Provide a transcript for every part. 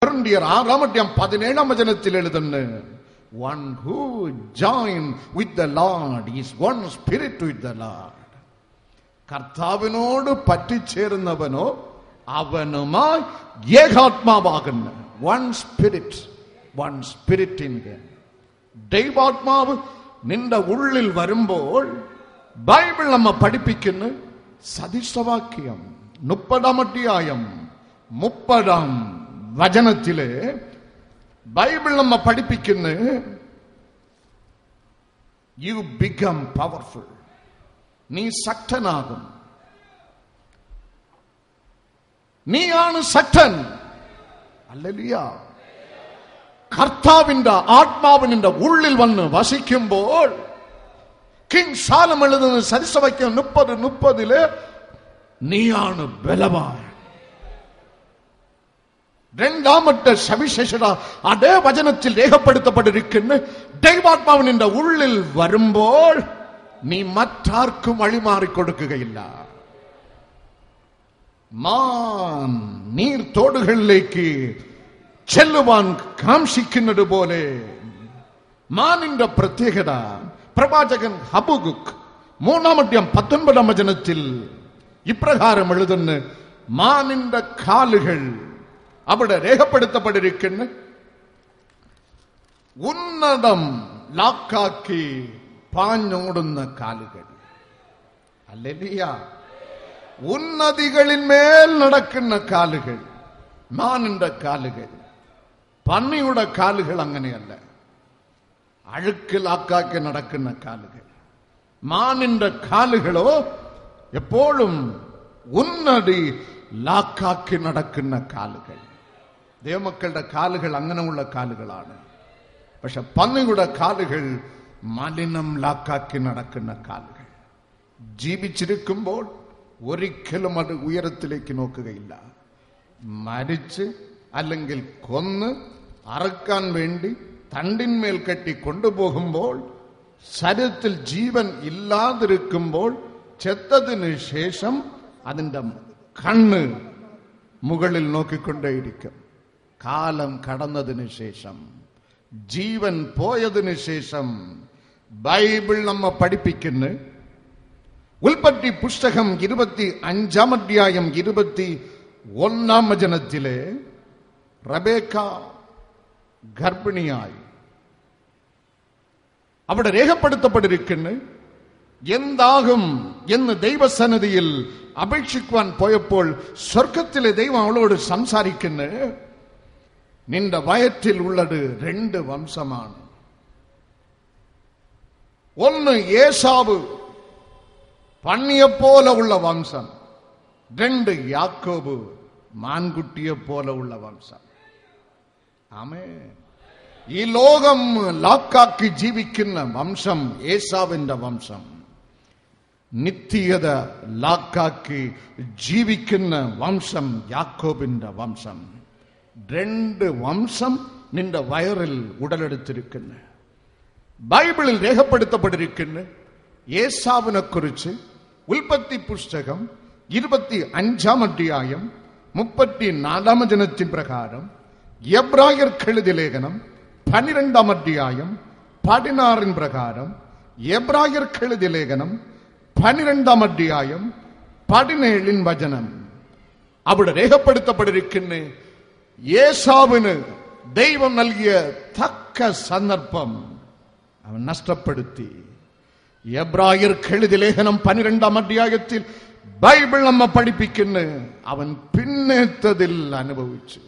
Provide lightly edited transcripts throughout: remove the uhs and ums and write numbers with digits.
കൊരിന്ത്യർ 6:17 എഴുതുന്നു, one who join with the Lord is one spirit with the Lord. കർത്താവിനോട് പറ്റിച്ചേരുന്നവനോ അവനുമായി ഏകാത്മാവാകുന്നു. one spirit in him. ദൈവാത്മാവ് നിന്റെ ഉള്ളിൽ വരുമ്പോൾ ബൈബിൾ നമ്മ പഠിപ്പിക്കുന്നു സദൃശവാക്യം 30 വചനത്തിലെ ബൈബിൾ നമ്മ പഠിപ്പിക്കുന്നു, യു ബിക്കം പവർഫുൾ, നീ ശക്തനാകും. നീയാണ് ശക്തൻ. ഹല്ലേലൂയ. കർത്താവിന്റെ ആത്മാവ് നിന്റെ ഉള്ളിൽ വന്ന് വസിക്കുമ്പോൾ കിങ് സാലം എഴുതുന്ന സദൃശവാക്യം 30:30 നീയാണ് ബലവാൻ. രണ്ടാമത്തെ സവിശേഷത അതേ വചനത്തിൽ രേഖപ്പെടുത്തപ്പെട്ടിരിക്കുന്നു, ദൈവാത്മാവ് നിന്റെ ഉള്ളിൽ വരുമ്പോൾ നീ മറ്റാർക്കും വഴിമാറിക്കൊടുക്കുകയില്ല. മാൻ നീർത്തോടുകളിലേക്ക് ചെല്ലുവാൻ കാംക്ഷിക്കുന്നത് പോലെ മാനിന്റെ പ്രത്യേകത പ്രവാചകൻ ഹബക്കുക്ക് 3:19 വചനത്തിൽ ഇപ്രകാരം എഴുതുന്നു, മാനിന്റെ കാലുകൾ അവിടെ രേഖപ്പെടുത്തപ്പെട്ടിരിക്കുന്നു ഉന്നതം ലാക്കാക്കി പാഞ്ഞോടുന്ന കാലുകൾ. ഹല്ലേലൂയ. ഉന്നതികളിന്മേൽ നടക്കുന്ന കാലുകൾ മാനിന്റെ കാലുകൾ. പന്നിയുടെ കാലുകൾ അങ്ങനെയല്ല, അഴുക്കിലാക്കാക്കി നടക്കുന്ന കാലുകൾ. മാനിന്റെ കാലുകളോ എപ്പോഴും ഉന്നതി ലാക്കാക്കി നടക്കുന്ന കാലുകൾ. ദൈവമക്കളുടെ കാലുകൾ അങ്ങനെയുള്ള കാലുകളാണ്. പക്ഷെ പന്നിയുടെ കാലുകൾ മലിനം ലാക്കാക്കി നടക്കുന്ന കാലുകൾ. ജീവിച്ചിരിക്കുമ്പോൾ ഒരിക്കലും അത് ഉയരത്തിലേക്ക് നോക്കുകയില്ല. മരിച്ച് അല്ലെങ്കിൽ കൊന്ന് അറക്കാൻ വേണ്ടി തണ്ടിന്മേൽ കെട്ടി കൊണ്ടുപോകുമ്പോൾ, ശരീരത്തിൽ ജീവൻ ഇല്ലാതിരിക്കുമ്പോൾ, ചെത്തതിന് ശേഷം അതിന്റെ കണ്ണ് മുകളിൽ നോക്കിക്കൊണ്ടേയിരിക്കും. കാലം കടന്നതിന് ശേഷം, ജീവൻ പോയതിനു ശേഷം ബൈബിൾ നമ്മ പഠിപ്പിക്കുന്നു. ഉൽപ്പത്തി പുസ്തകം 25:21 വചനത്തിലെ റബേക്ക ഗർഭിണിയായി അവിടെ രേഖപ്പെടുത്തപ്പെട്ടിരിക്കുന്നു. എന്താകും എന്ന് ദൈവസന്നിധിയിൽ അപേക്ഷിക്കുവാൻ പോയപ്പോൾ സ്വർഗത്തിലെ ദൈവം അവളോട് സംസാരിക്കുന്നു, നിന്റെ വയറ്റിൽ ഉള്ളത് 2 വംശമാണ്. ഒന്ന് ഏസാവ് പന്നിയെപ്പോലെ ഉള്ള വംശം, 2 യാക്കോബ് മാൻകുട്ടിയെ പോലെ ഉള്ള വംശം. ആമേൻ. ഈ ലോകം ലാക്കാക്കി ജീവിക്കുന്ന വംശം ഏസാവിന്റെ വംശം. നിത്യത ലാക്കാക്കി ജീവിക്കുന്ന വംശം യാക്കോബിന്റെ വംശം. 2 വംശം നിന്റെ വയറിൽ ഉടലെടുത്തിരിക്കുന്നു. ബൈബിളിൽ രേഖപ്പെടുത്തപ്പെട്ടിരിക്കുന്നു ഏസാവിനെ കുറിച്ച്. ഉൽപ്പത്തി പുസ്തകം 25:34 വചനത്തിൻ പ്രകാരം, എബ്രായർക്ക് എഴുതിയ ലേഖനം 12:16 പ്രകാരം, എബ്രായർക്ക് എഴുതിയ ലേഖനം 12:17 വചനം അവിടെ രേഖപ്പെടുത്തപ്പെട്ടിരിക്കുന്നു. ഏസാവിന് ദൈവം നൽകിയ തക്ക സന്ദർഭം അവൻ നഷ്ടപ്പെടുത്തി. എബ്രായർക്ക് എഴുതിയ ലേഖനം 12 ബൈബിൾ നമ്മ പഠിപ്പിക്കുന്നു, അവൻ പിന്നേറ്റതിൽ അനുഭവിച്ചു.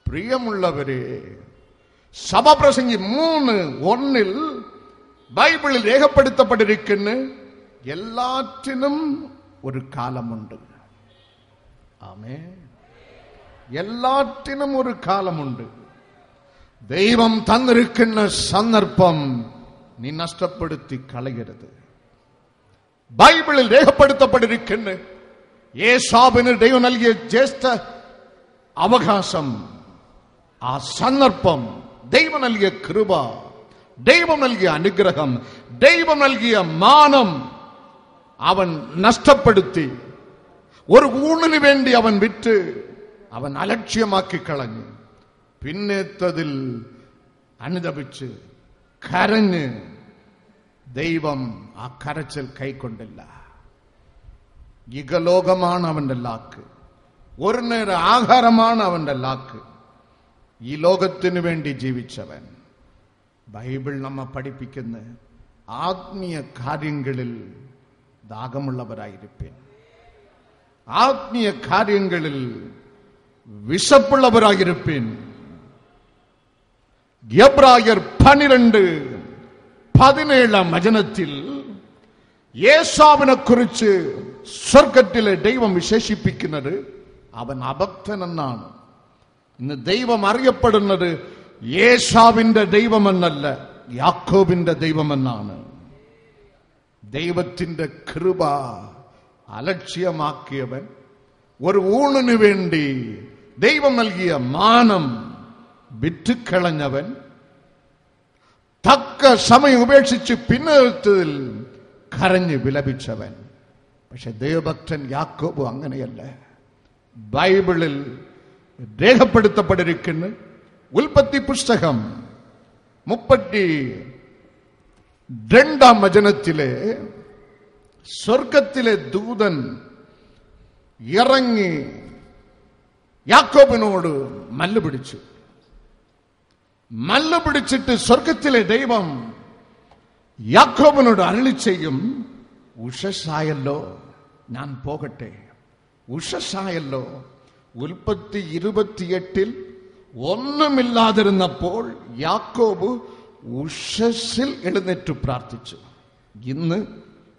പ്രിയമുള്ളവരെ, സഭപ്രസംഗി 3:1 ബൈബിളിൽ രേഖപ്പെടുത്തപ്പെട്ടിരിക്കുന്നു, എല്ലാറ്റിനും ഒരു കാലമുണ്ട്. ആമേൻ. എല്ലാറ്റിനും ഒരു കാലമുണ്ട്. ദൈവം തന്നിരിക്കുന്ന സന്ദർഭം നീ നഷ്ടപ്പെടുത്തി കളയരുത്. ബൈബിളിൽ രേഖപ്പെടുത്തപ്പെട്ടിരിക്കുന്നു ഏസാവിന് ദൈവം നൽകിയ ജ്യേഷ്ഠ അവകാശം, ആ സന്ദർഭം, ദൈവം നൽകിയ കൃപ, ദൈവം നൽകിയ അനുഗ്രഹം, ദൈവം നൽകിയ മാനം അവൻ നഷ്ടപ്പെടുത്തി. ഒരു ഊണിന് വേണ്ടി അവൻ വിറ്റ് അവൻ അലക്ഷ്യമാക്കി കളഞ്ഞു. പിന്നേത്തതിൽ അനുതപിച്ച് കരഞ്ഞ് ദൈവം ആ കരച്ചിൽ കൈക്കൊണ്ടില്ല. ഇകലോകമാണ് അവന്റെ ലാക്ക്, ഒരു നേരം ആഹാരമാണ് അവന്റെ ലാക്ക്. ഈ ലോകത്തിനു വേണ്ടി ജീവിച്ചവൻ. ബൈബിൾ നമ്മെ പഠിപ്പിക്കുന്ന ആത്മീയ കാര്യങ്ങളിൽ ദാഹമുള്ളവരായിരിക്കും, ആത്മീയ കാര്യങ്ങളിൽ വിശപ്പുള്ളവരായിരിക്കും. എബ്രായർ 12:17 വചനത്തിൽ യേശാവിനെ കുറിച്ച് സ്വർഗത്തിലെ ദൈവം വിശേഷിപ്പിക്കുന്നത് അവൻ അഭക്തൻ എന്നാണ്. ഇന്ന് ദൈവം അറിയപ്പെടുന്നത് യേശാവിന്റെ ദൈവമെന്നല്ല, യാക്കോബിന്റെ ദൈവമെന്നാണ്. ദൈവത്തിന്റെ കൃപ അലക്ഷ്യമാക്കിയവൻ, ഒരു ഊണിനു വേണ്ടി ദൈവം നൽകിയ മാനം വിറ്റുകളഞ്ഞവൻ, തക്ക സമയം ഉപേക്ഷിച്ച് പിന്നത്തിൽ കരഞ്ഞ് വിലപിച്ചവൻ. പക്ഷെ ദൈവഭക്തൻ യാക്കോബ് അങ്ങനെയല്ല. ബൈബിളിൽ രേഖപ്പെടുത്തപ്പെട്ടിരിക്കുന്ന ഉൽപ്പത്തി പുസ്തകം 32 വചനത്തിലെ സ്വർഗത്തിലെ ദൂതൻ ഇറങ്ങി യാക്കോബിനോട് മല്ല് പിടിച്ചിട്ട് സ്വർഗത്തിലെ ദൈവം യാക്കോബിനോട് അരുളി ചെയ്യും, ഉഷസ്സായല്ലോ, ഞാൻ പോകട്ടെ. ഉഷസ്സായല്ലോ. ഉൽപ്പത്തി 28 ഒന്നുമില്ലാതിരുന്നപ്പോൾ യാക്കോബ് ഉഷസ്സിൽ എഴുന്നേറ്റ് പ്രാർത്ഥിച്ചു. ഇന്ന്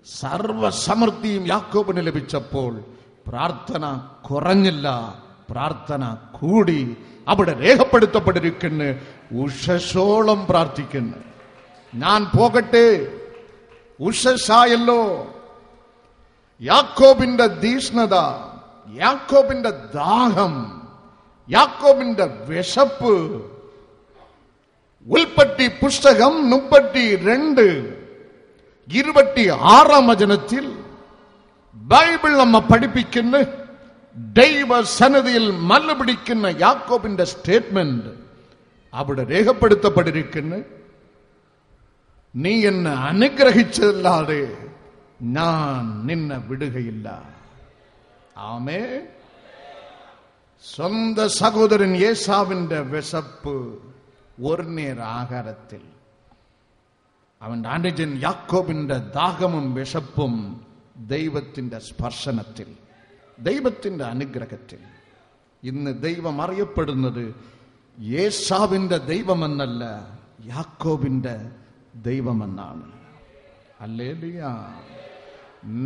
സർവസമൃദ്ധിയും യാക്കോബിന് ലഭിച്ചപ്പോൾ പ്രാർത്ഥന കുറഞ്ഞില്ല, പ്രാർത്ഥന കൂടി. അവിടെ രേഖപ്പെടുത്തപ്പെട്ടിരിക്കുന്നു, ഉഷസ്സോളം പ്രാർത്ഥിക്കുന്നു. ഞാൻ പോകട്ടെ, ഉഷസ്സായല്ലോ. യാക്കോബിന്റെ തീഷ്ണത, യാക്കോബിന്റെ ദാഹം, യാക്കോബിന്റെ വിശപ്പ്. ഉൽപ്പത്തി പുസ്തകം 32:26 വചനത്തിൽ ബൈബിൾ നമ്മെ പഠിപ്പിക്കുന്ന ദൈവസന്നിധിയിൽ മല്ല് പിടിക്കുന്ന യാക്കോബിന്റെ സ്റ്റേറ്റ്മെന്റ് അവിടെ രേഖപ്പെടുത്തപ്പെട്ടിരിക്കുന്നു, നീ എന്നെ അനുഗ്രഹിച്ചതല്ലാതെ ഞാൻ നിന്നെ വിടുകയില്ല. ആമേൻ. സ്വന്തം സഹോദരൻ യേശാവിന്റെ വിശപ്പ് ഒരു നേര ആഹാരത്തിൽ, അവന്റെ അനുജൻ യാക്കോബിന്റെ ദാഹവും വിശപ്പും ദൈവത്തിന്റെ സ്പർശനത്തിൽ, ദൈവത്തിന്റെ അനുഗ്രഹത്തിൽ. ഇന്ന് ദൈവം അറിയപ്പെടുന്നത് യേശാവിന്റെ ദൈവമെന്നല്ല, യാക്കോബിന്റെ ദൈവമെന്നാണ്. ഹല്ലേലൂയ.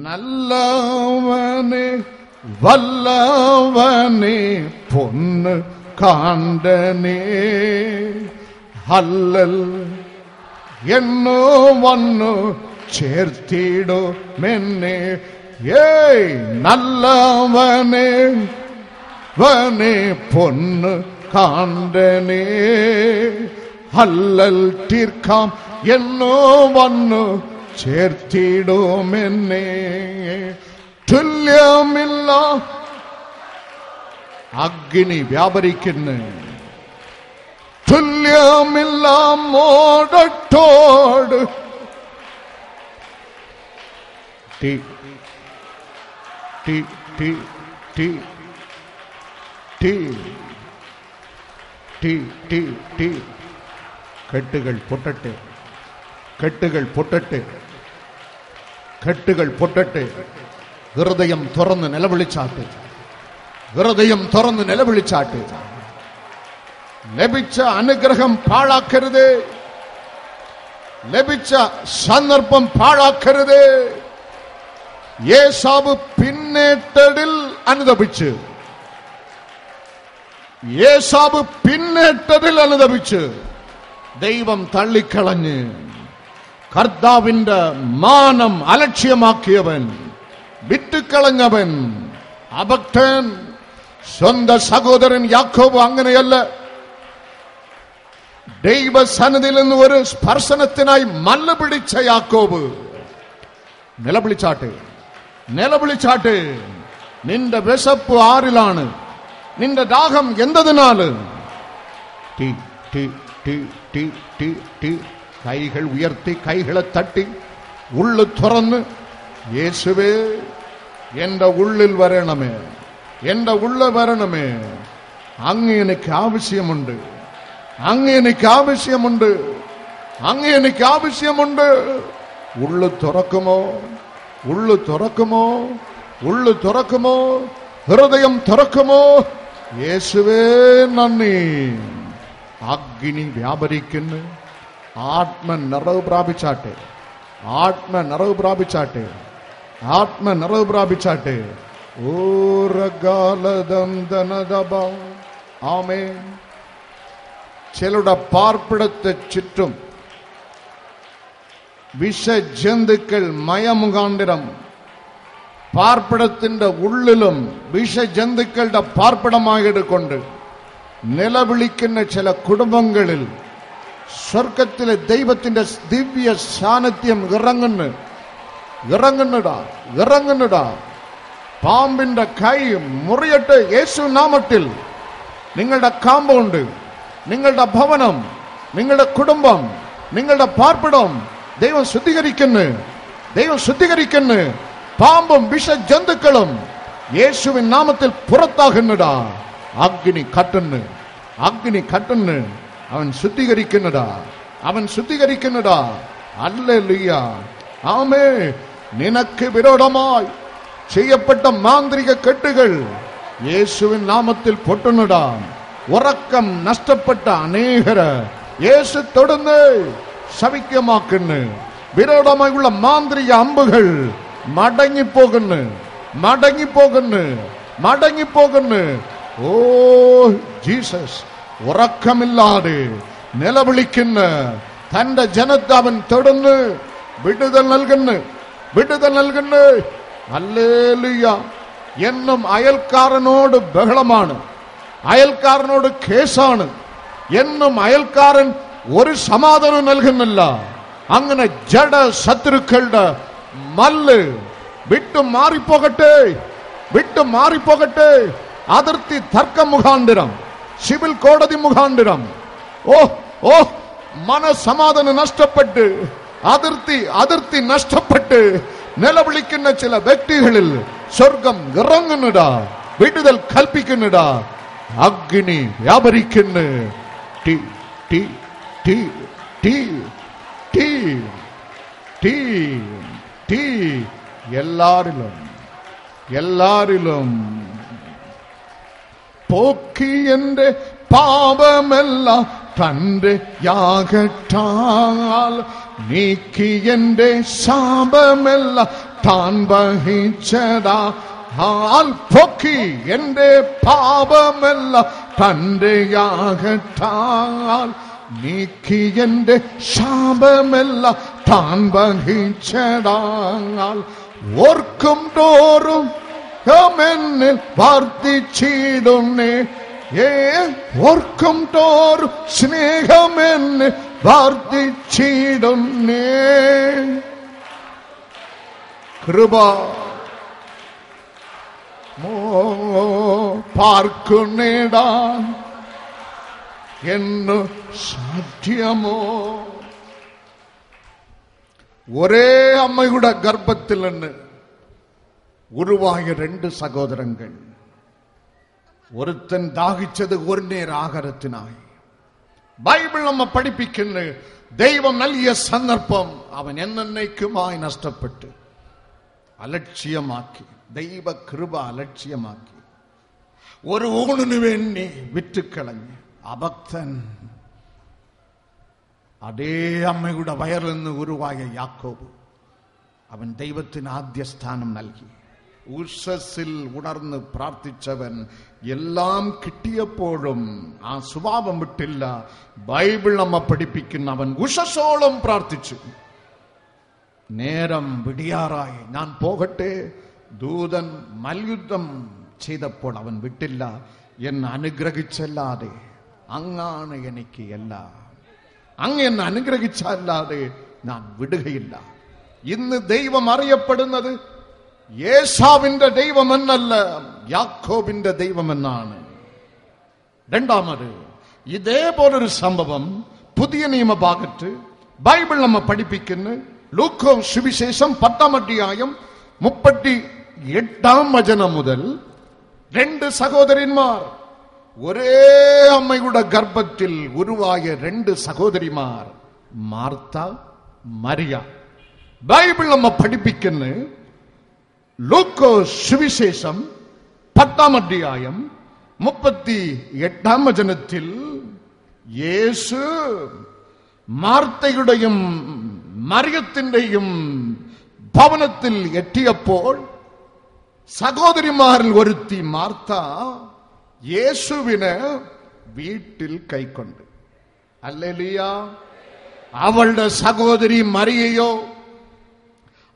നല്ലവനെ വല്ലവനെ പൊന്ന് കാണ്ടനേ ഹല്ലൽ എന്നോ വന്നു ചേർത്തിടോ മെന്നെ. ഏയ് നല്ലവനെ വനെ പൊന്ന് കാണ്ടനേ ഹല്ലൽ തീർക്കാം എന്നോ വന്നു ചേർത്തിടുമെന്നെ. തുല്യമില്ല അഗ്നി വ്യാപരിക്കുന്നു, തുല്യമില്ല മോടത്തോട്. ടി ടി ടി ടി ടി ടി ടി ടി കെട്ടുകൾ പൊട്ടട്ടെ, കെട്ടുകൾ പൊട്ടട്ടെ, കെട്ടുകൾ പൊട്ടട്ടെ. ഹൃദയം തുറന്ന് നിലവിളിച്ചാട്ട്, ഹൃദയം തുറന്ന് നിലവിളിച്ചാട്ട്. ലഭിച്ച അനുഗ്രഹം പാഴാക്കരുത്, ലഭിച്ച സന്ദർഭം പാഴാക്കരുത്. യേശാവ് പിന്നേറ്റതിൽ അനുതപിച്ച്, യേശാവ് പിന്നേറ്റതിൽ അനുതപിച്ച് ദൈവം തള്ളിക്കളഞ്ഞ് കർത്താവിന്റെ മാനം അലക്ഷ്യമാക്കിയവൻ, വിട്ടുകളഞ്ഞവൻ, അഭക്തൻ. സ്വന്തം സഹോദരൻ യാക്കോബ് അങ്ങനെയല്ല. ദൈവസന്നിധിയിൽ നിന്ന് ഒരു സ്പർശനത്തിനായി മല്ല് പിടിച്ച യാക്കോബ് നിലവിളിച്ചാട്ട്, നിലവിളിച്ചാട്ട്. നിന്റെ വിശപ്പ് ആരിലാണ്? നിന്റെ ദാഹം എന്തതിനാല്? ടീ ടീ ടീ ടീ ടീ ടീ. കൈകൾ ഉയർത്തി, കൈകളെ തട്ടി, ഉള്ളു തുറന്ന്, യേശുവേ എന്റെ ഉള്ളിൽ വരണമേ, എന്റെ ഉള്ളിൽ വരണമേ. അങ്ങ് എനിക്ക് ആവശ്യമുണ്ട്, അങ്ങ് എനിക്ക് ആവശ്യമുണ്ട്, അങ്ങ് എനിക്ക് ആവശ്യമുണ്ട്. ഉള്ളു തുറക്കുമോ, ഉള്ളു തുറക്കുമോ, ഉള്ളു തുറക്കുമോ, ഹൃദയം തുറക്കുമോ? യേശുവേ നന്ദി. അഗ്നി വ്യാപരിക്കുന്നു. ആത്മ നിറവ് പ്രാപിച്ചാട്ടെ, ആത്മ നിറവ് പ്രാപിച്ചാട്ടെ, ആത്മ നിറവ് പ്രാപിച്ചാട്ടെ. ആമേൻ. ചിലരുടെ പാർപ്പിടത്തെ ചുറ്റും വിഷജന്തുക്കൾ മയമുഖാന്തരം, പാർപ്പിടത്തിന്റെ ഉള്ളിലും വിഷജന്തുക്കളുടെ പാർപ്പിടമായിട്ടുണ്ട് നിലവിളിക്കുന്ന ചില കുടുംബങ്ങളിൽ സ്വർഗത്തിലെ ദൈവത്തിന്റെ ദിവ്യ സാന്നിധ്യം ഇറങ്ങുന്നടാ. പാമ്പിന്റെ കൈ മുറിയട്ടെ യേശു നാമത്തിൽ. നിങ്ങളുടെ കാമ്പൗണ്ട്, നിങ്ങളുടെ ഭവനം, നിങ്ങളുടെ കുടുംബം, നിങ്ങളുടെ പാർപ്പിടം ദൈവം ശുദ്ധീകരിക്കുന്നു. പാമ്പും വിഷജന്തുക്കളും യേശുവിൻ നാമത്തിൽ പുറത്താകുന്നടാ. അഗ്നി കട്ടുന്നു. അവൻ ശുദ്ധീകരിക്കുന്നടാ. ഹല്ലേലൂയ. ആമേൻ. നിനക്ക് വിരോധമായി ചെയ്യപ്പെട്ട മാന്ത്രിക കെട്ടുകൾ യേശുവിൻ നാമത്തിൽ പൊട്ടുന്നടാ. ഉറക്കം നഷ്ടപ്പെട്ട അനേകര് യേശു തൊടുന്ന് സൗഖ്യമാക്കുന്നു. വിരോധമായുള്ള മാന്ത്രിക അമ്പുകൾ മടങ്ങിപ്പോകുന്നു. Oh Jesus. ഉറക്കമില്ലാതെ നിലവിളിക്കുന്ന തന്റെ ജനത്തെ അവൻ തൊടുന്ന് വിടുതൽ നൽകുന്നു. ഹല്ലേലൂയ. എന്നും അയൽക്കാരനോട് ബഹളമാണ്, അയൽക്കാരനോട് കേസാണ്. എന്നും അയൽക്കാരൻ ഒരു സമാധാനം നൽകുന്നില്ല. അങ്ങനെ ജഡ ശത്രുക്കളുടെ മല്ല് വിട്ടു മാറിപ്പോകട്ടെ. അതിർത്തി തർക്കം മുഖാന്തരം, സിവിൽ കോടതി മുഖാന്തരം മനസമാധാനം നഷ്ടപ്പെട്ട്, അതിർത്തി നഷ്ടപ്പെട്ട് നിലവിളിക്കുന്ന ചില വ്യക്തികളിൽ സ്വർഗം ഇറങ്ങുന്നടാ. വിടുതൽ കൽപ്പിക്കുന്നടാ. അഗ്നി വ്യാപരിക്കുന്നു. ടീ ടീ ടീ ടീ ടീ ടീ ടീ. എല്ലാരിലും പോക്കി എന്റെ പാപമെല്ലാം തന്റെ യാഗത്താൽ നീക്കി എന്റെ ശാപമെല്ലാം താൻ വഹിച്ചതാ. പോക്കി എന്റെ പാപമെല്ലാം തന്റെ യാഗത്താൽ നീക്കി എന്റെ ശാപമെല്ലാം താൻ വഹിച്ചതാൽ. ഓർക്കും തോറും എന്നിൽ വർദ്ധിച്ചിടുന്നേ. ഓർക്കും തോറും സ്നേഹമെന്ന് വർദ്ധിച്ചിടുന്നേ. കൃപ പാർക്കുന്നിടാൻ എന്നു സാധ്യമോ? ഒരേ അമ്മയുടെ ഗർഭത്തിൽ നിന്ന് ഉരുവായ രണ്ട് സഹോദരങ്ങൾ. ഒരുത്തൻ ദാഹിച്ചത് ഒരു നേര ആഹാരത്തിനായി. ബൈബിൾ നമ്മ പഠിപ്പിക്കുന്ന ദൈവം നൽകിയ സന്ദർഭം അവൻ എന്നേക്കുമായി നഷ്ടപ്പെട്ട് അലക്ഷ്യമാക്കി. ദൈവ കൃപ അലക്ഷ്യമാക്കി. ഒരു ഊണിനു വേണ്ടി വിറ്റുകളഞ്ഞ് അഭക്തൻ. അതേ അമ്മയുടെ വയറിൽ നിന്ന് ഉരുവായ യാക്കോബ്, അവൻ ദൈവത്തിന് ആദ്യ സ്ഥാനം നൽകി. ഉഷസ്സിൽ ഉണർന്ന് പ്രാർത്ഥിച്ചവൻ എല്ലാം കിട്ടിയപ്പോഴും ആ സ്വഭാവം വിട്ടില്ല. ബൈബിൾ നമ്മ പഠിപ്പിക്കുന്ന അവൻ ഉഷസ്സോളം പ്രാർത്ഥിച്ചു. നേരം വിടിയാറായി, ഞാൻ പോകട്ടെ. ദൂതൻ മൽയുദ്ധം ചെയ്തപ്പോൾ അവൻ വിട്ടില്ല. എന്നെ അനുഗ്രഹിച്ചല്ലാതെ അങ്ങാണ് എനിക്ക് എല്ലാം. അങ്ങ് എന്നെ അനുഗ്രഹിച്ചല്ലാതെ ഞാൻ വിടുകയില്ല. ഇന്ന് ദൈവം അറിയപ്പെടുന്നത് യേശാവിന്റെ ദൈവമെന്നല്ല, യാക്കോബിന്റെ ദൈവമെന്നാണ്. രണ്ടാമത് ഇതേപോലൊരു സംഭവം പുതിയ നിയമഭാഗത്ത് ബൈബിൾ നമ്മ പഠിപ്പിക്കുന്നു. ലൂക്കോ സുവിശേഷം 10-ാം അധ്യായം 38-ാം വചനം മുതൽ 2 സഹോദരന്മാർ, ഒരേ അമ്മയുടെ ഗർഭത്തിൽ ഉരുവായ 2 സഹോദരിമാർ, മാർത്ത, മരിയ. ബൈബിൾ നമ്മ പഠിപ്പിക്കുന്നു. ലൂക്കോ സുവിശേഷം 10-ാം അധ്യായം 38-ാം വചനത്തിൽ യേശു മാർത്തയുടെയും മറിയത്തിന്റെയും ഭവനത്തിൽ എത്തിയപ്പോൾ സഹോദരിമാരിൽ ഒരുത്തി മാർത്ത യേശുവിനെ വീട്ടിൽ കൈക്കൊണ്ട്. ഹല്ലേലൂയ. അവളുടെ സഹോദരി മറിയയോ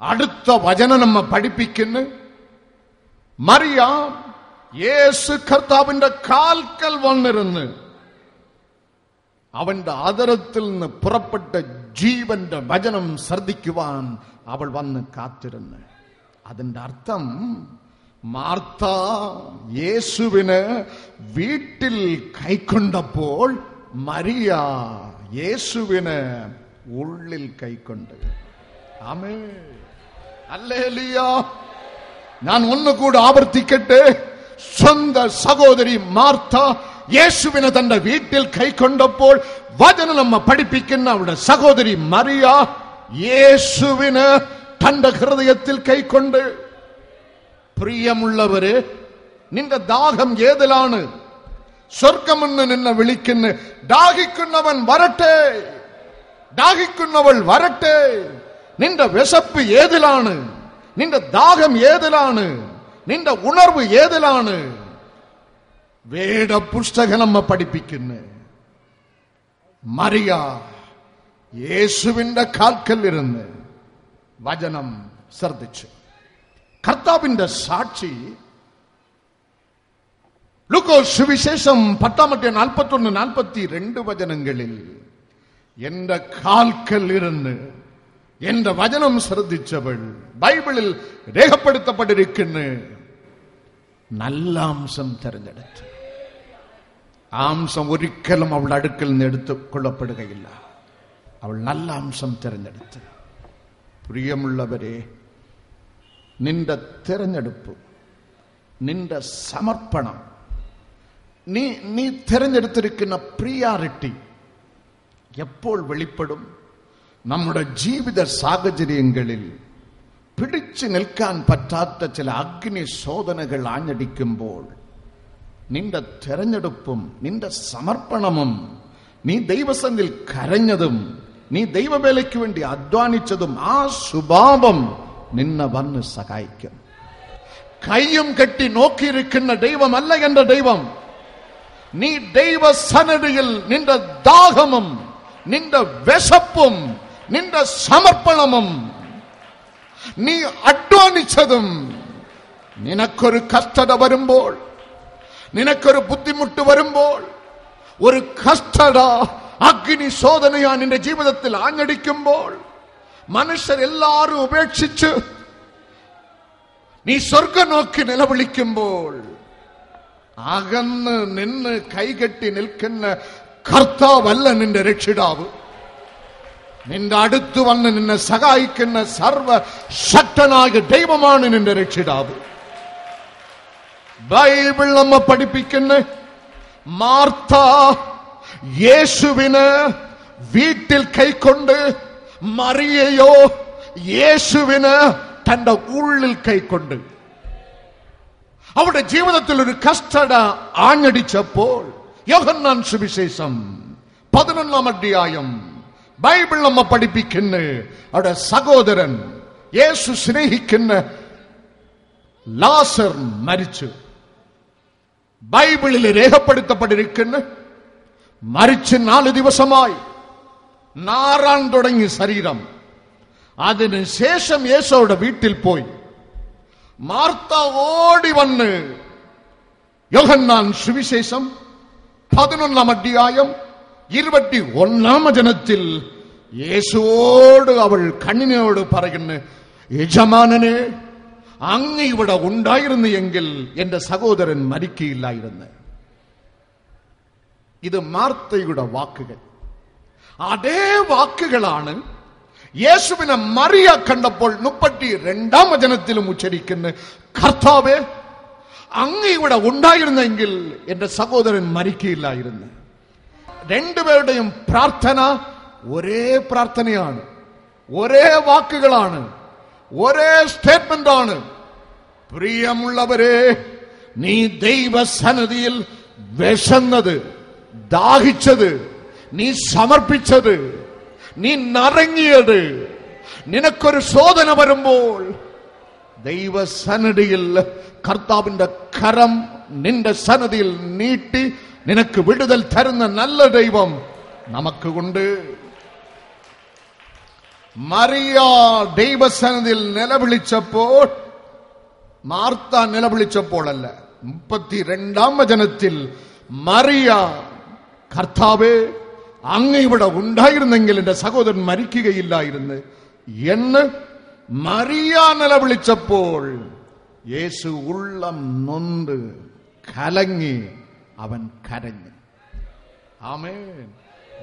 അടുത്ത വചനം നമ്മ പഠിപ്പിക്കുന്നു. മറിയ യേശു കർത്താവിന്റെ കാൽക്കൽ വന്നിരുന്ന് അവന്റെ ആദരത്തിൽ നിന്ന് പുറപ്പെട്ട ജീവന്റെ വചനം ശ്രദ്ധിക്കുവാൻ അവൾ വന്ന് കാത്തിരുന്നു. അതിന്റെ അർത്ഥം മാർത്ത യേശുവിന് വീട്ടിൽ കൈക്കൊണ്ടപ്പോൾ മറിയ യേശുവിന് ഉള്ളിൽ കൈക്കൊണ്ട്. ആമേൻ, ഹല്ലേലൂയ. ഞാൻ ഒന്നുകൂടെ ആവർത്തിക്കട്ടെ. സ്വന്തം സഹോദരി മാർത്ത യേശുവിനെ തന്റെ വീട്ടിൽ കൈക്കൊണ്ടപ്പോൾ വചനം നമ്മ പഠിപ്പിക്കുന്ന അവളുടെ സഹോദരി മറിയ യേശുവിന് തന്റെ ഹൃദയത്തിൽ കൈക്കൊണ്ട്. പ്രിയമുള്ളവരെ, നിന്റെ ദാഹം ഏതിലാണ്? സ്വർഗമെന്ന് നിന്നെ വിളിക്കുന്ന ദാഹിക്കുന്നവൻ വരട്ടെ, ദാഹിക്കുന്നവൾ വരട്ടെ. നിന്റെ വിശപ്പ് ഏതിലാണ്? നിന്റെ ദാഹം ഏതിലാണ്? നിന്റെ ഉണർവ് ഏതിലാണ്? വേദപുസ്തകം നമ്മ പഠിപ്പിക്കുന്നു. മറിയ യേശുവിന്റെ കാൽക്കല്ലിരുന്ന് വചനം ശ്രദ്ധിച്ചു. കർത്താവിന്റെ സാക്ഷി ലൂക്കോ സുവിശേഷം 10-ാം അധ്യായം 41-42 വചനങ്ങളിൽ എന്റെ കാൽക്കല്ലിരുന്ന് എന്റെ വചനം ശ്രദ്ധിച്ചവൾ, ബൈബിളിൽ രേഖപ്പെടുത്തപ്പെട്ടിരിക്കുന്നു, നല്ല അംശം തെരഞ്ഞെടുത്തു. അംശം ഒരിക്കലും അവളുടെ അടുക്കൽ നിന്ന് എടുത്തു കൊള്ളപ്പെടുകയില്ല. അവൾ നല്ല അംശം തെരഞ്ഞെടുത്തു. പ്രിയമുള്ളവരെ, നിന്റെ തെരഞ്ഞെടുപ്പ്, നിന്റെ സമർപ്പണം, നീ തെരഞ്ഞെടുത്തിരിക്കുന്ന പ്രിയാരിറ്റി എപ്പോൾ വെളിപ്പെടും? നമ്മുടെ ജീവിത സാഹചര്യങ്ങളിൽ പിടിച്ചു നിൽക്കാൻ പറ്റാത്ത ചില അഗ്നി ശോധനകൾ ആഞ്ഞടിക്കുമ്പോൾ നിന്റെ തെരഞ്ഞെടുപ്പും നിന്റെ സമർപ്പണവും, നീ ദൈവസന്നിധിയിൽ കരഞ്ഞതും നീ ദൈവവേലയ്ക്ക് വേണ്ടി അധ്വാനിച്ചതും ആ സ്വഭാവം നിന്നെ വന്ന് സഹായിക്കും. കയ്യും കെട്ടി നോക്കിയിരിക്കുന്ന ദൈവമല്ല എന്റെ ദൈവം. നീ ദൈവസന്നിധിയിൽ നിന്റെ ദാഹവും നിന്റെ വിശപ്പും നിന്റെ സമർപ്പണവും നീ അധ്വാനിച്ചതും, നിനക്കൊരു കഷ്ടത വരുമ്പോൾ, നിനക്കൊരു ബുദ്ധിമുട്ട് വരുമ്പോൾ, ഒരു കഷ്ടത അഗ്നി ശോധനയാ നിന്റെ ജീവിതത്തിൽ ആഞ്ഞടിക്കുമ്പോൾ, മനുഷ്യരെല്ലാരും ഉപേക്ഷിച്ച് നീ സ്വർഗം നോക്കി നിലവിളിക്കുമ്പോൾ, അകന്ന് നിന്ന് കൈകെട്ടി നിൽക്കുന്ന കർത്താവല്ല നിന്റെ രക്ഷിതാവ്. നിന്റെ അടുത്ത് വന്ന് നിന്നെ സഹായിക്കുന്ന സർവശക്തനായ ദൈവമാണ് നിന്റെ രക്ഷിതാവ്. ബൈബിൾ നമ്മ പഠിപ്പിക്കുന്ന മാർത്ത യേശുവിന് വീട്ടിൽ കൈക്കൊണ്ട്, മറിയയോ യേശുവിന് തന്റെ ഉള്ളിൽ കൈക്കൊണ്ട്. അവരുടെ ജീവിതത്തിൽ ഒരു കഷ്ടത ആഞ്ഞടിച്ചപ്പോൾ യോഹന്നാൻ സുവിശേഷം 11-ാം അധ്യായം ബൈബിൾ നമ്മ പഠിപ്പിക്കുന്നു, അവിടെ സഹോദരൻ യേശു സ്നേഹിക്കുന്ന ലാസർ മരിച്ചു. ബൈബിളിൽ രേഖപ്പെടുത്തപ്പെട്ടിരിക്കുന്നു, മരിച്ച് 4 ദിവസമായി, നാറാൻ തുടങ്ങി ശരീരം. അതിനുശേഷം യേശുവിടെ വീട്ടിൽ പോയി. മാർത്ത ഓടി വന്ന് യോഹന്നാൻ സുവിശേഷം 11-ാം അധ്യായം 21-ാം വചനത്തിൽ യേശുവോട് അവൾ കണ്ണിനോട് പറയുന്നു, യജമാനനെ, അങ്ങ് ഇവിടെ ഉണ്ടായിരുന്നു എങ്കിൽ എന്റെ സഹോദരൻ മരിക്കയില്ലായിരുന്നു. ഇത് മാർത്തയുടെ വാക്കുകൾ. അതേ വാക്കുകളാണ് യേശുവിനെ മറിയ കണ്ടപ്പോൾ 32-ാം വചനത്തിലും ഉച്ചരിക്കുന്ന, കർത്താവേ, അങ്ങ് ഇവിടെ ഉണ്ടായിരുന്നെങ്കിൽ എന്റെ സഹോദരൻ മരിക്കില്ലായിരുന്നു. രണ്ടുപേരുടെയും പ്രാർത്ഥന ഒരേ പ്രാർത്ഥനയാണ്, ഒരേ വാക്കുകളാണ്, ഒരേ സ്റ്റേറ്റ്മെന്റ് ആണ്. പ്രിയമുള്ളവരെ, നീ ദൈവസന്നിധിയിൽ വിശന്നത്, ദാഹിച്ചത്, നീ സമർപ്പിച്ചത്, നീ നിറങ്ങിയത്, നിനക്കൊരു ശോധന വരുമ്പോൾ ദൈവസന്നിധിയിൽ കർത്താവിന്റെ കരം നിന്റെ സന്നിധിയിൽ നീട്ടി നിനക്ക് വിടുതൽ തരുന്ന നല്ല ദൈവം നമുക്കുണ്ട്. മറിയ ദൈവസന്നിധിയിൽ നിലവിളിച്ചപ്പോൾ, മാർത്ത നിലവിളിച്ചപ്പോഴല്ല, 32-ാം വചനത്തിൽ മറിയ, കർത്താവേ, അങ്ങ് ഇവിടെ ഉണ്ടായിരുന്നെങ്കിൽ എന്റെ സഹോദരൻ മരിക്കുകയില്ലായിരുന്നു എന്ന് മറിയ നിലവിളിച്ചപ്പോൾ യേശു ഉള്ളം നൊന്ത് കലങ്ങി അവൻ കരഞ്ഞു. ആമേൻ.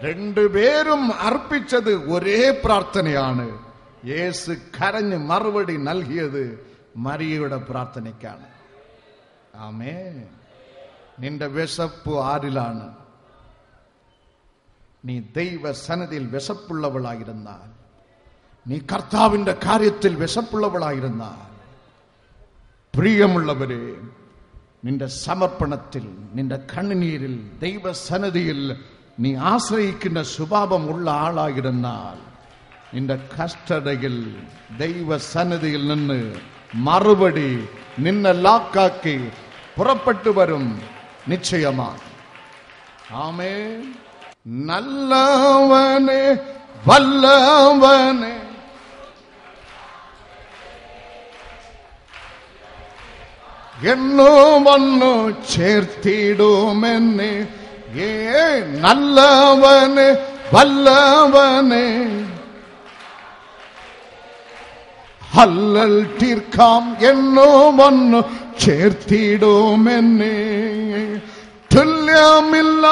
രണ്ടുപേരും അർപ്പിച്ചത് ഒരേ പ്രാർത്ഥനയാണ്. യേശു കരഞ്ഞ് മറുപടി നൽകിയത് മറിയയുടെ പ്രാർത്ഥനയ്ക്കാണ്. ആമേൻ. നിന്റെ വിശപ്പ് ആരിലാണ്? നീ ദൈവസന്നിധിയിൽ വിശപ്പുള്ളവളായിരുന്നാൽ, നീ കർത്താവിന്റെ കാര്യത്തിൽ വിശപ്പുള്ളവളായിരുന്നാൽ, പ്രിയമുള്ളവരെ, നിന്റെ സമർപ്പണത്തിൽ, നിന്റെ കണ്ണുനീരിൽ, ദൈവസന്നിധിയിൽ നീ ആശ്രയിക്കുന്ന സ്വഭാവമുള്ള ആളായിരുന്നാൽ, നിന്റെ കഷ്ടതയിൽ ദൈവസന്നിധിയിൽ നിന്ന് മറുപടി നിന്നെ ലാക്കാക്കി പുറപ്പെട്ടു വരും, നിശ്ചയമാണ്. ആമേൻ. നല്ലവനെ, വല്ലവനെ, എന്നോ വന്നു ചേർത്തിടുമെന്നെ. നല്ലവനെ, വല്ലവനെ, ഹല്ലൽ തീർക്കാം, എന്നോ വന്നു ചേർത്തിടുമെന്നെ. തുല്യമില്ല,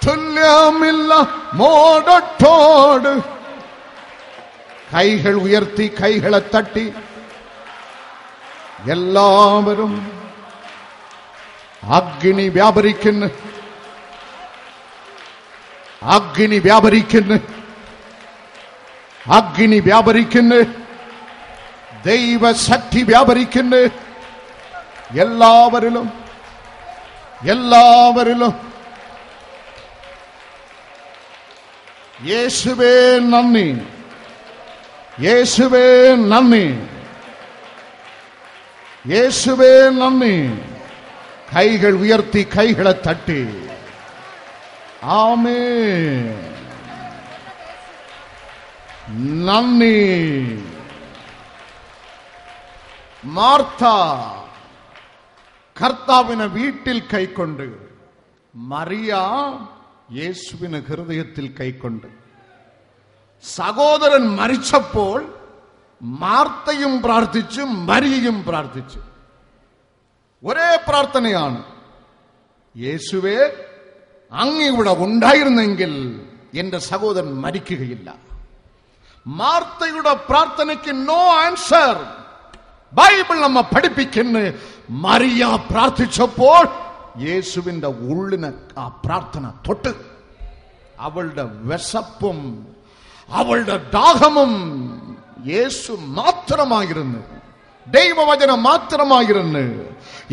തുല്യമില്ല മോടോട്. കൈകൾ ഉയർത്തി, കൈകളെ തട്ടി എല്ലാവരും അഗ്നി വ്യാപരിക്കുന്നു, അഗ്നി വ്യാപരിക്കുന്നു, അഗ്നി വ്യാപരിക്കുന്നു, ദൈവശക്തി വ്യാപരിക്കുന്നു എല്ലാവരിലും, എല്ലാവരിലും. യേശുവേ നന്ദി, യേശുവേ നന്ദി, യേശുവേ നന്ദി. കൈകൾ ഉയർത്തി, കൈകളെ തട്ടി. ആമേൻ. നന്ദി. മാർത്ത കർത്താവിനെ വീട്ടിൽ കൈക്കൊണ്ട്, മറിയ യേശുവിന് ഹൃദയത്തിൽ കൈക്കൊണ്ട്. സഹോദരൻ മരിച്ചപ്പോൾ മാർത്തയും പ്രാർത്ഥിച്ചു, മറിയയും പ്രാർത്ഥിച്ചു. ഒരേ പ്രാർത്ഥനയാണ്. യേശുവേ, അങ്ങ് ഇവിടെ ഉണ്ടായിരുന്നെങ്കിൽ എന്റെ സഹോദരൻ മരിക്കുകയില്ല. മാർത്തയുടെ പ്രാർത്ഥനയ്ക്ക് നോ ആൻസർ. ബൈബിൾ നമ്മെ പഠിപ്പിക്കുന്നു, മറിയ പ്രാർത്ഥിച്ചപ്പോൾ യേശുവിന്റെ ഉള്ളിന് ആ പ്രാർത്ഥന തൊട്ട്. അവളുടെ വിശപ്പും അവളുടെ ദാഹമും യേശു മാത്രമായിരുന്നു, ദൈവവചനം മാത്രമായിരുന്നു.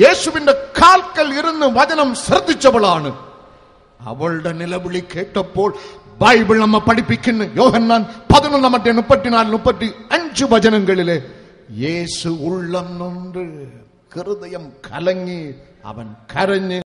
യേശുവിന്റെ കാൽക്കൽ ഇരുന്ന് വചനം ശ്രദ്ധിച്ചവളാണ്. അവളുടെ നിലവിളി കേട്ടപ്പോൾ ബൈബിൾ നമ്മെ പഠിപ്പിക്കുന്നു, യോഹന്നാൻ 11:34-35 വചനങ്ങളിലെ, യേശു ഉള്ളം നൊന്ത് ഹൃദയം കലങ്ങി അവൻ കരഞ്ഞ്